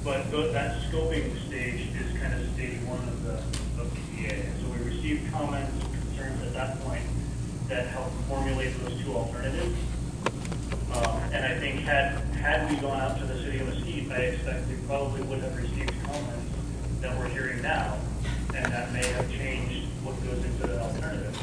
But that scoping stage is kind of stage one of the PPA. So we received comments and concerns at that point that helped formulate those two alternatives. And I think had we gone out to the city of Mesquite, I expect we probably would have received comments that we're hearing now, and that may have changed what goes into the alternative.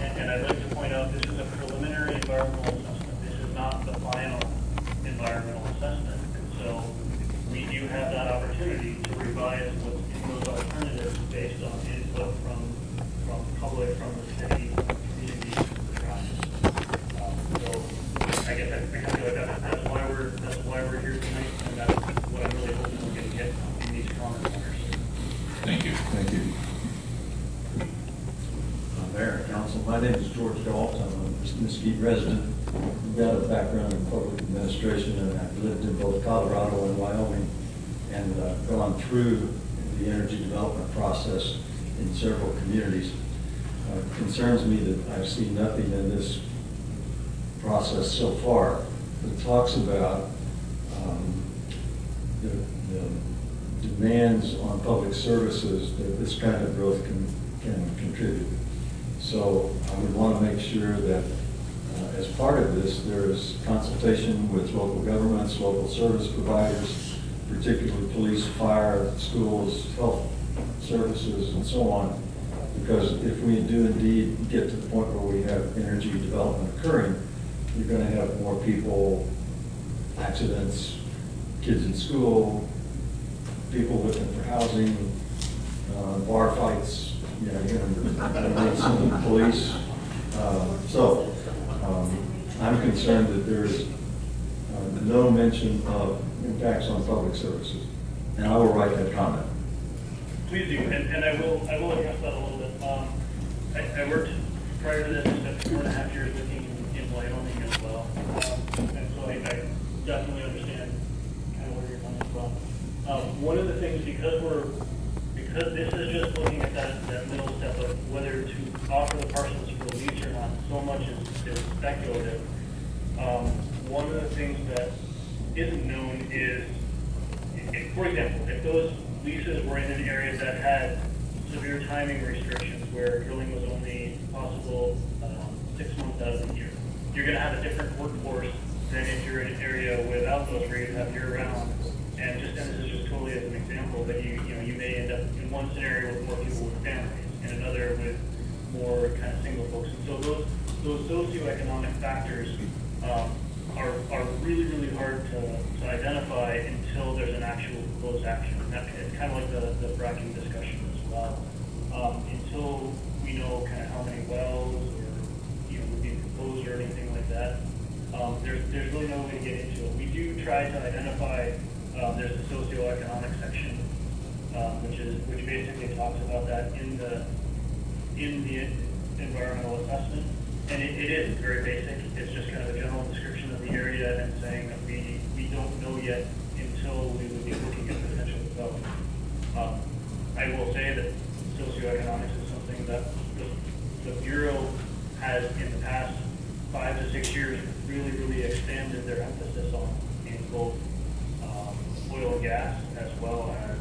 And I'd like to point out this is a preliminary environmental assessment. This is not the final environmental assessment. And so we do have that opportunity to revise what's in those alternatives based on input from public, from the city, community, the process. So I guess I feel like that's why we're here tonight, and that's what I'm really hoping we're going to get in these comment letters. Thank you. Thank you. Mayor, Council, my name is George Galt. I'm a Mesquite resident. I've got a background in public administration, and I've lived in both Colorado and Wyoming, and gone through the energy development process in several communities. It concerns me that I've seen nothing in this process so far that talks about the demands on public services that this kind of growth can contribute. So I would want to make sure that as part of this, there is consultation with local governments, local service providers, particularly police, fire, schools, health services, and so on. Because if we do indeed get to the point where we have energy development occurring, you're going to have more people, accidents, kids in school, people looking for housing, bar fights. You know, you're going to need some police. I'm concerned that there is no mention of impacts on public services, and I will write that comment. Please do, and I will address that a little bit. I worked prior to this, spent 4.5 years working in Wyoming as well, and so I definitely understand kind of where you're coming from. One of the things, because this is just looking at that middle step of whether to offer the parcels for lease or not, so much is speculative. One of the things that isn't known is, for example, if those leases were in an area that had severe timing restrictions where drilling was only possible 6 months out of the year, you're going to have a different workforce than if you're in an area without those where you have year-round. And this is just totally as an example, that you may end up in one scenario with more people with families, and another with more kind of single folks. And so those socioeconomic factors are really, really hard to identify until there's an actual proposed action. And it's kind of like the fracking discussion as well. Until we know kind of how many wells or would be proposed or anything like that, there's really no way to get into it. We do try to identify. There's the socioeconomic section, which basically talks about that in the environmental assessment, and it is very basic. It's just kind of a general description of the area and saying that we don't know yet until we would be looking at potential development. I will say that socioeconomics is something that the Bureau has in the past 5 to 6 years really, really expanded their emphasis on in both oil and gas, as well as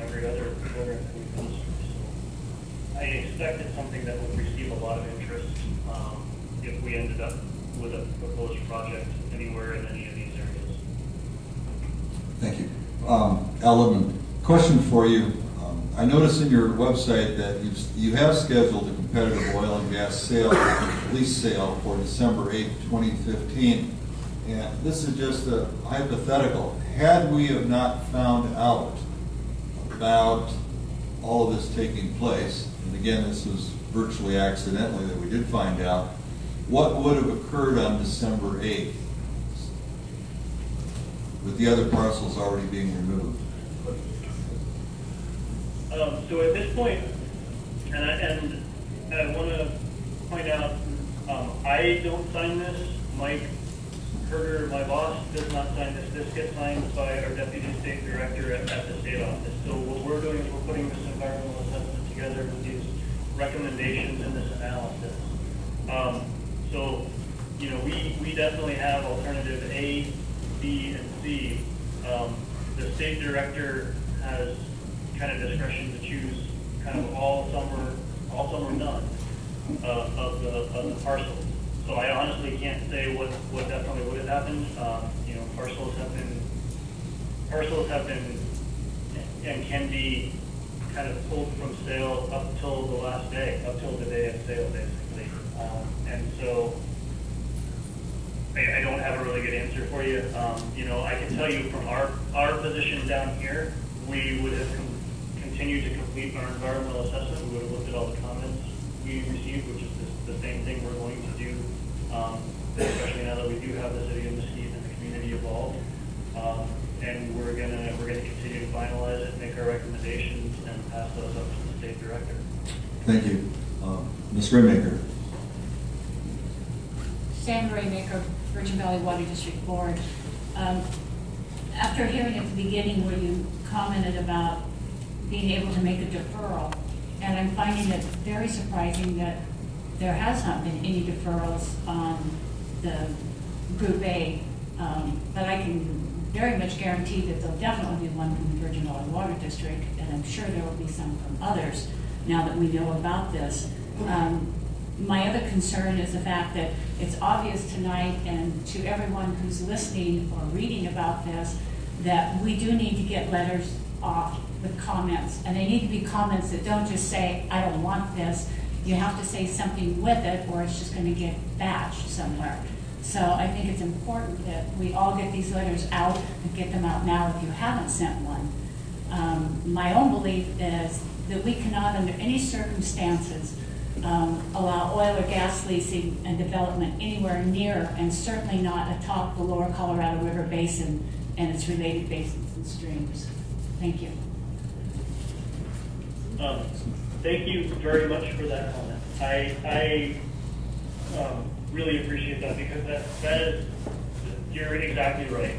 every other program that we've done. So I expect it's something that would receive a lot of interest if we ended up with a proposed project anywhere in any of these areas. Thank you. Ellen, question for you. I noticed in your website that you have scheduled a competitive oil and gas sale, lease sale for December 8, 2015. And this is just a hypothetical. Had we have not found out about all of this taking place, and again, this was virtually accidentally that we did find out, what would have occurred on December 8th with the other parcels already being removed? So at this point, and I want to point out, I don't sign this. Mike Herder, my boss, does not sign this. This gets signed by our deputy state director at the state office. So what we're doing is we're putting this environmental assessment together with these recommendations and this analysis. So, we definitely have alternative A, B, and C. the state director has kind of discretion to choose kind of all some or none of the parcels. So I honestly can't say what definitely would have happened. You know, parcels have been and can be kind of pulled from sale up till the last day, up till the day of sale, basically. And so I don't have a really good answer for you. You know, I can tell you from our position down here, we would have continued to complete our environmental assessment. We would have looked at all the comments we received, which is the same thing we're going to do, especially now that we do have the city of Mesquite and the community involved. And we're gonna continue to finalize it, make our recommendations, and pass those up to the state director. Thank you. Ms. Raymaker. Sam Raymaker, Virgin Valley Water District Board. After hearing at the beginning where you commented about being able to make a deferral, and I'm finding it very surprising that there has not been any deferrals on the Group A, but I can very much guarantee that there'll definitely be one from the Virgin Valley Water District, and I'm sure there will be some from others now that we know about this. My other concern is the fact that it's obvious tonight and to everyone who's listening or reading about this that we do need to get letters off with comments, and they need to be comments that don't just say, I don't want this. You have to say something with it or it's just going to get batched somewhere. So I think it's important that we all get these letters out and get them out now if you haven't sent one. My own belief is that we cannot under any circumstances allow oil or gas leasing and development anywhere near, and certainly not atop the lower Colorado River Basin and its related basins and streams. Thank you. Thank you very much for that comment. I really appreciate that, because that is, you're exactly right.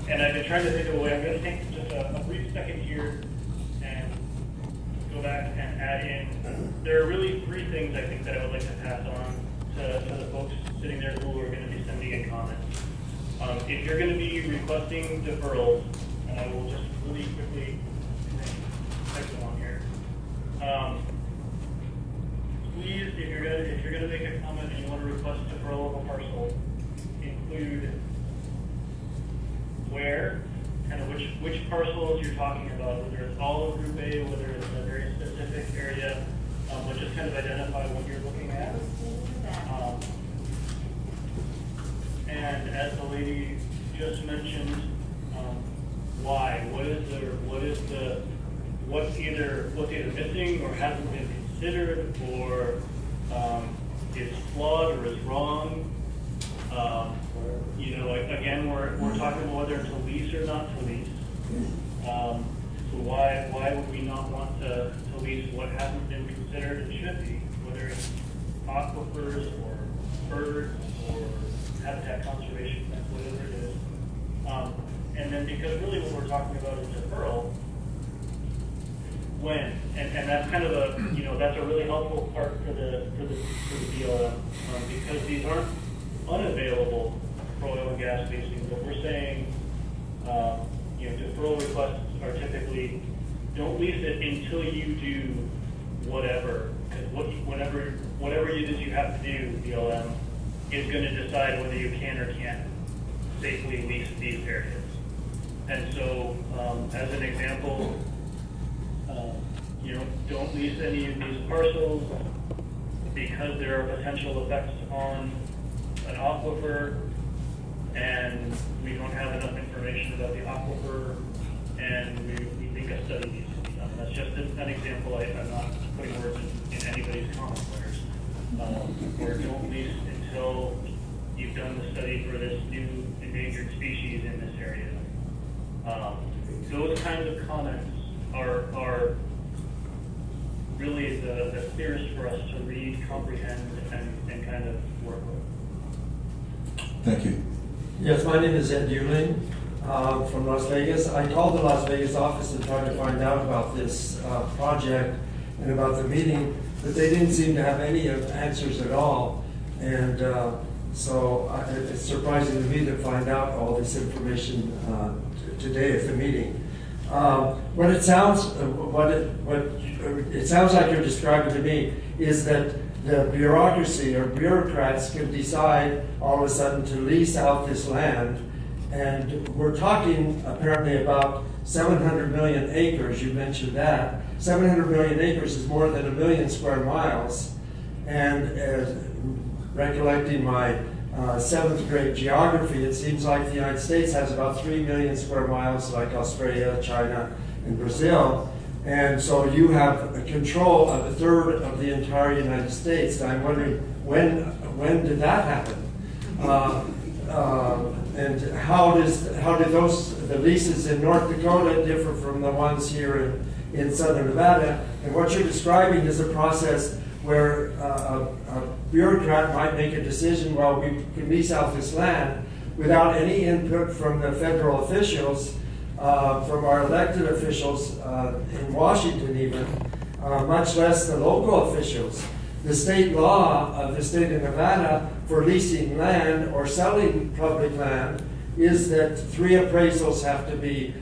And I've been trying to think of a way. I'm going to take just a brief second here and go back and add in. There are really three things I think that I would like to pass on to the folks sitting there who are going to be sending in comments. If you're going to be requesting deferrals, and I will just really quickly type them on here. Please, if you're gonna make a comment and you want to request deferral of a parcel, include where, kind of which parcels you're talking about, whether it's all of Group A, whether it's a very specific area, but just kind of identify what you're looking at. And as the lady just mentioned, why? What's either missing or hasn't been considered, or is flawed or is wrong. You know, again, we're talking about whether to lease or not to lease. So why would we not want to lease what hasn't been considered and should be, whether it's aquifers or birds or habitat conservation, whatever it is. And then, because really what we're talking about is deferral, when, and that's kind of a, you know, that's a really helpful part for the BLM, because these aren't unavailable for oil and gas leasing, but we're saying, you know, deferral requests are typically, don't lease it until you do whatever, because whatever it is you have to do, BLM is going to decide whether you can or can't safely lease these areas. And so, as an example, you know, don't lease any of these parcels because there are potential effects on an aquifer, and we don't have enough information about the aquifer, and we think a study needs to be done. That's just an example. I'm not putting words in anybody's commentaries. Or don't lease until you've done the study for this new endangered species in this area. Those kinds of comments are really the clearest for us to read, comprehend, and kind of work with. Thank you. Yes, my name is Ed Euling from Las Vegas. I called the Las Vegas office and tried to find out about this project and about the meeting, but they didn't seem to have any answers at all. And So it's surprising to me to find out all this information today at the meeting. What it sounds like you're describing to me is that the bureaucracy or bureaucrats can decide all of a sudden to lease out this land, and we're talking apparently about 700 million acres. You mentioned that 700 million acres is more than 1 million square miles, and recollecting my 7th grade geography, it seems like the United States has about 3 million square miles, like Australia, China, and Brazil. And so you have control of 1/3 of the entire United States. And I'm wondering, when did that happen? And how did the leases in North Dakota differ from the ones here in Southern Nevada? And what you're describing is a process where a bureaucrat might make a decision, well, we can lease out this land without any input from the federal officials, from our elected officials in Washington even, much less the local officials. The state law of the state of Nevada for leasing land or selling public land is that 3 appraisals have to be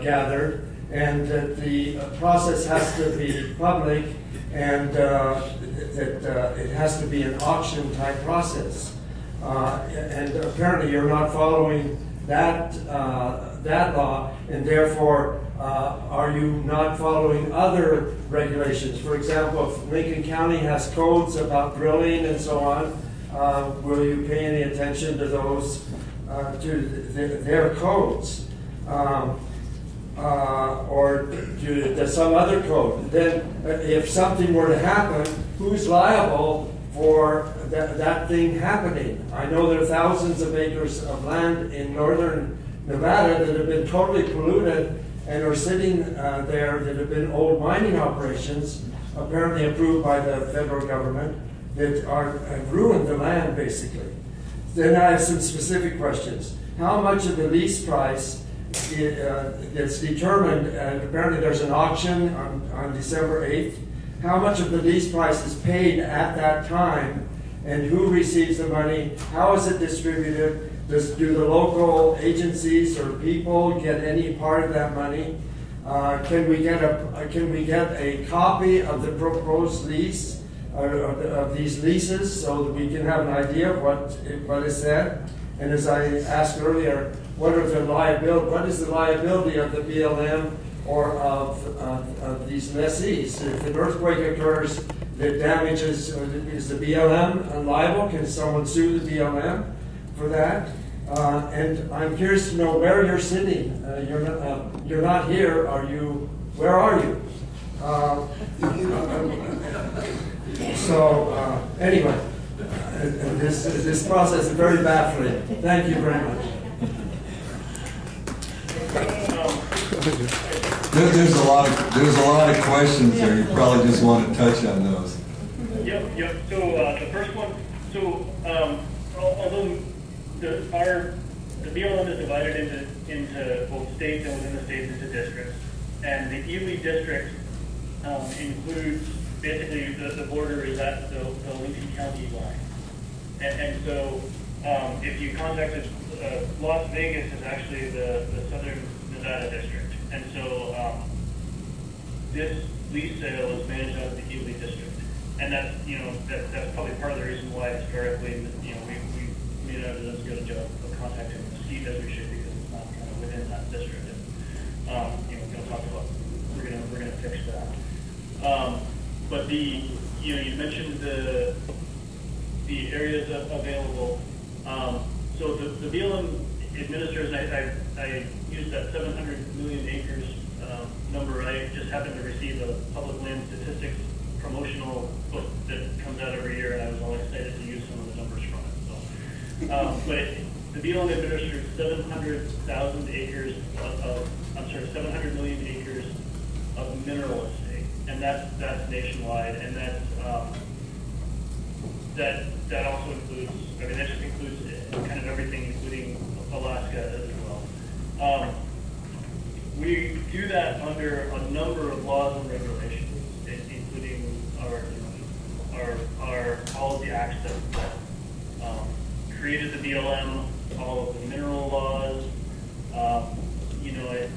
gathered, and that the process has to be public, and that it has to be an auction type process. And apparently you're not following that law, and therefore are you not following other regulations? For example, if Lincoln County has codes about drilling and so on, will you pay any attention to those, to their codes? Or to some other code? Then if something were to happen, who's liable for that thing happening? I know there are thousands of acres of land in northern Nevada that have been totally polluted and are sitting there that have been old mining operations, apparently approved by the federal government, that have ruined the land basically. Then I have some specific questions. How much of the lease price gets determined, and apparently there's an auction on December 8th. How much of the lease price is paid at that time, and who receives the money? How is it distributed? Do the local agencies or people get any part of that money? Can we get a copy of the proposed lease of these leases so that we can have an idea of what is said? And as I asked earlier, what is the liability of the BLM or of these lessees? If an earthquake occurs that damages, is the BLM liable? Can someone sue the BLM for that? And I'm curious to know where you're sitting. You're not here. Where are you? Anyway, this process is very baffling. Thank you very much. There's a lot of questions there. You probably just want to touch on those. Yep. So the first one. So although the BLM is divided into both states and within the states into districts, and the Ely district includes basically the border is at the Lincoln County line, and so if you contacted Las Vegas is actually the Southern Nevada district, and so this lease sale is managed out of the Ely district, and that's that's probably part of the reason why historically we made out as good a job of contacting Mesquite as we should, because it's not kind of within that district. And we're going to talk about we're going to fix that. But you mentioned the areas available. So the BLM administers. I used that 700 million acres number. I just happened to receive a public land statistics promotional book that comes out every year, and I was all excited to use some of the numbers from it. So, but the BLM administers 700,000 acres 700 million acres of mineral estate, and that's nationwide, and that also includes. I mean, that just includes kind of everything, including Alaska as well. We do that under a number of laws and regulations, including our policy acts that created the BLM, all of the mineral laws. You know,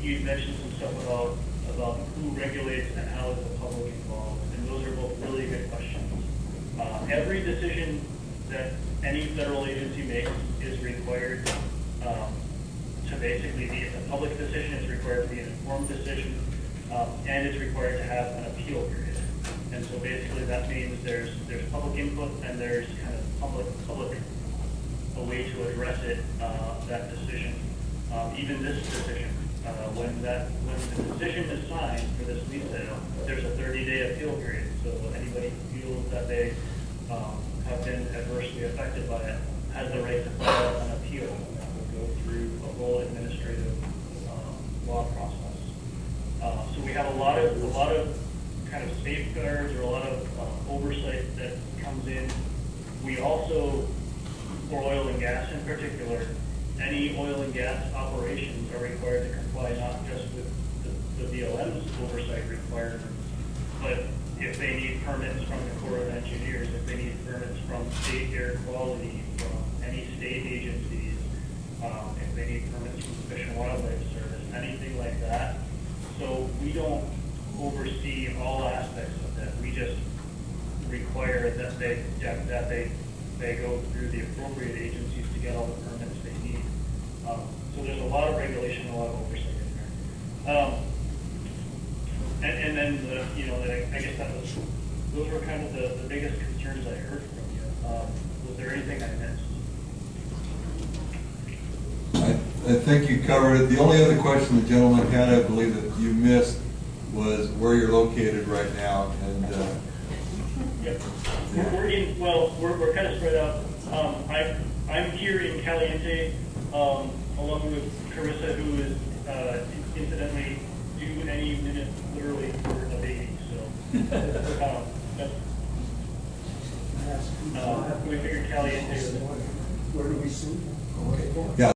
you mentioned some stuff about who regulates and how is the public involved, and those are both really good questions. Every decision that any federal agency makes is required to basically be, if a public decision is required to be an informed decision, and it's required to have an appeal period. And so basically that means there's public input and there's kind of public a way to address it, that decision. Even this decision, when the decision is signed for this lease sale, there's a 30-day appeal period. So anybody who feels that they have been adversely affected by it has the right to file an appeal that will go through a whole administrative law process. So we have a lot of kind of safeguards or a lot of oversight that comes in. We also, for oil and gas in particular, any oil and gas operations are required to comply not just with the BLM's oversight requirements, but if they need permits from the Corps of Engineers, if they need permits from state air quality, from any state agencies, if they need permits from the Fish and Wildlife Service, anything like that. So we don't oversee all aspects of that. We just require that they go through the appropriate agencies to get all the permits they need. So there's a lot of regulation, a lot of oversight in there. And then I guess those were kind of the biggest concerns I heard from you. Was there anything I missed? I think you covered it. The only other question the gentleman had, I believe, that you missed was where you're located right now. And Yep. We're kind of spread out. I'm here in Caliente, along with Carissa, who is incidentally due any minute, literally, for a baby. So we figured Caliente. Where do we see? yeah.